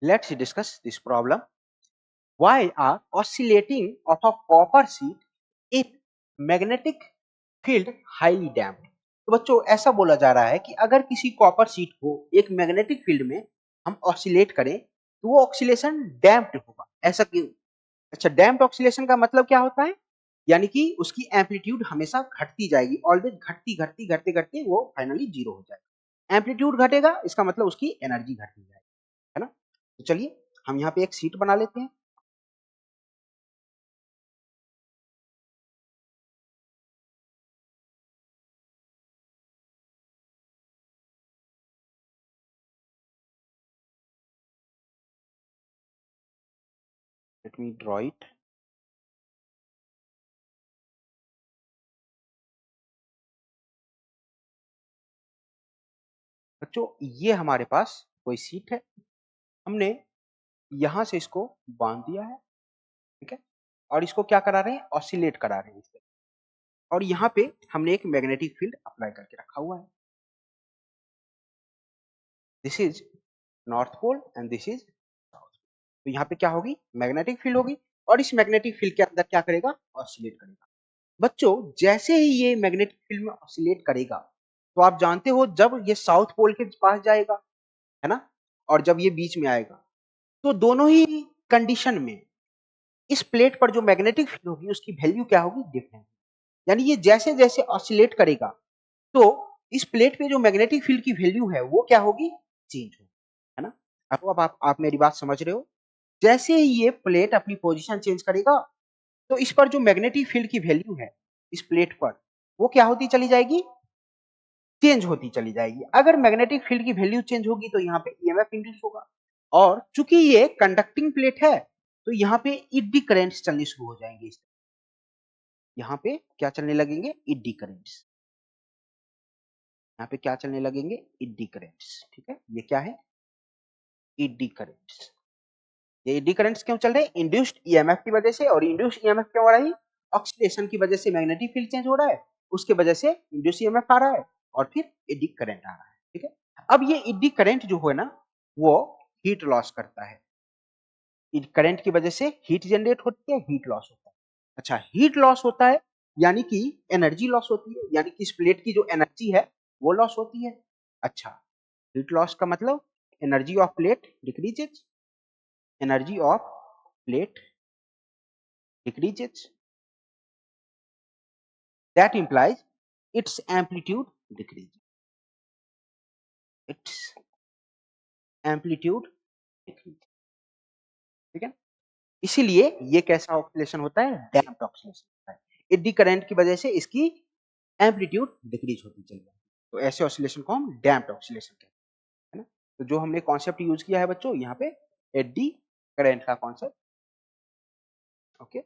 Let's discuss this problem. Why are oscillating of a copper sheet if magnetic field highly damped? तो बच्चों ऐसा बोला जा रहा है कि अगर किसी कॉपर शीट को एक मैग्नेटिक फील्ड में हम ऑसिलेट करें तो वो ऑक्सीलेशन डैम्प्ड होगा। ऐसा क्यों? अच्छा, डैम्प्ड ऑक्सीलेशन का मतलब क्या होता है? यानी कि उसकी एम्पलीट्यूड हमेशा घटती जाएगी, ऑलवेज घटती घटती घटते घटते वो फाइनली जीरो हो जाएगा। एम्पलीट्यूड घटेगा इसका मतलब उसकी एनर्जी घटती जाएगी, है ना? तो चलिए हम यहाँ पे एक शीट बना लेते हैं। Let me draw it. बच्चों ये हमारे पास कोई शीट है, हमने यहां से इसको बांध दिया है, ठीक है, और इसको क्या करा रहे हैं? ऑसिलेट करा रहे हैं इससे। और यहाँ पे हमने एक मैग्नेटिक फील्ड अप्लाई करके रखा हुआ है। This is north pole and this is south. तो यहाँ पे क्या होगी? मैग्नेटिक फील्ड होगी, और इस मैग्नेटिक फील्ड के अंदर क्या करेगा? ऑसिलेट करेगा। बच्चों जैसे ही ये मैग्नेटिक फील्ड में ऑसिलेट करेगा तो आप जानते हो जब ये साउथ पोल के पास जाएगा, है ना, और जब ये बीच में आएगा तो दोनों ही कंडीशन में इस प्लेट पर जो मैग्नेटिक फील्ड होगी उसकी वैल्यू क्या होगी? डिफरेंट। यानी ये जैसे जैसे ऑसिलेट करेगा तो इस प्लेट पे जो मैग्नेटिक फील्ड की वैल्यू है वो क्या होगी? चेंज होगी, है ना? अब आप मेरी बात समझ रहे हो? जैसे ही ये प्लेट अपनी पोजीशन चेंज करेगा तो इस पर जो मैग्नेटिक फील्ड की वैल्यू है इस प्लेट पर वो क्या होती चली जाएगी? चेंज होती चली जाएगी। अगर मैग्नेटिक फील्ड की वैल्यू चेंज होगी तो यहाँ पे ईएमएफ इंड्यूस होगा, और चूंकि ये कंडक्टिंग प्लेट है तो यहाँ पे इडी करेंट्स चलने शुरू हो जाएंगे। यहाँ पे क्या चलने लगेंगे? ED currents. यहाँ पे क्या चलने लगेंगे? इडी करेंट्स, ठीक है। ये क्या है? ED currents. ये इडी करेंट्स क्यों चल रहे हैं? इंड्यूस्ड ईएमएफ की वजह से। और इंड्यूस्ड ईएमएफ क्यों हो रहा है? ऑक्सीडेशन की वजह से मैग्नेटिक फील्ड चेंज हो रहा है, उसके वजह से इंड्यूस्ड ईएमएफ आ रहा है, और फिर इडी करंट आ रहा है, ठीक है। अब ये इडी करंट जो है ना वो हीट लॉस करता है। करंट की वजह से हीट जनरेट होती है, हीट लॉस होता है। अच्छा, हीट लॉस होता है यानी कि एनर्जी लॉस होती है, यानी कि इस प्लेट की जो एनर्जी है वो लॉस होती है। अच्छा, हीट लॉस का मतलब energy of plate decreases, energy of plate decreases, that implies its amplitude decreases, its amplitude decreases, ठीक है। इसीलिए ये कैसा ऑक्सीलेशन होता है? डैम्प्ड ऑक्सीलेशन होता है। एडी करंट की वजह से इसकी एम्पलीट्यूड डिक्रीज होती चली जाती है, तो ऐसे ऑक्सीलेशन को हम डैम्प्ड ऑक्सीलेशन कहते हैं, है ना। तो जो हमने कॉन्सेप्ट यूज किया है बच्चों यहाँ पे एडी करंट का कॉन्सेप्ट, ओके।